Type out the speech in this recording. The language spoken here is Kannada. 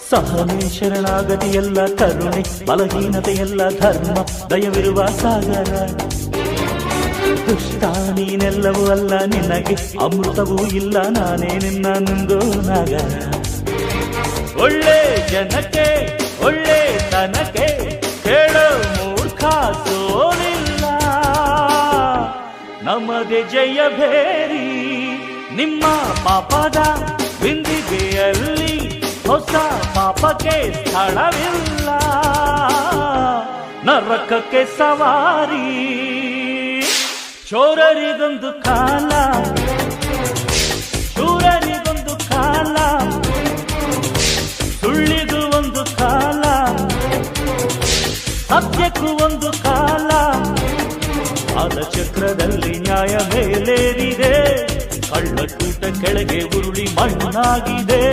ಸಹನೆ ಶರಣಾಗತಿಯೆಲ್ಲ ಕರುಣೆ, ಬಲಹೀನತೆಯೆಲ್ಲ ಧರ್ಮ, ದಯವಿರುವ ಸಾಗರ. ದುಷ್ಟ ನೀನೆಲ್ಲವೂ ಅಲ್ಲ, ನಿನಗೆ ಅಮೃತವೂ ಇಲ್ಲ, ನಾನೇ ನಿನ್ನ ನುಂಗೋ ನಾಗರ. ಒಳ್ಳೆ ಜನಕ್ಕೆ ಒಳ್ಳೆ ತನಕ್ಕೆ ಕೇಳೋ ಮೂರ್ಖ ಸೋಲಿಲ್ಲ, ನಮ್ಮದೇ ಜಯ ಭೇರಿ. ನಿಮ್ಮ ಪಾಪದ ಬಿಂದಿಗೆಯಲ್ಲಿ ಹೊಸ ಪಾಪಕ್ಕೆ ಸ್ಥಳವಿಲ್ಲ, ನರಕಕ್ಕೆ ಸವಾರಿ. ಚೋರರಿಗೊಂದು ಕಾಲ, ಶೂರರಿಗೊಂದು ಕಾಲ, ಸುಳ್ಳಿಗೂ ಒಂದು ಕಾಲ, ಸತ್ಯಕ್ಕೂ ಒಂದು ಕಾಲ. ಆದ ಚಕ್ರದಲ್ಲಿ ನ್ಯಾಯ ಮೇಲೇರಿದೆ, ಕಳ್ಳಕೂಟ ಕೆಳಗೆ ಉರುಳಿ ಮಣ್ಣಾಗಿದೆ.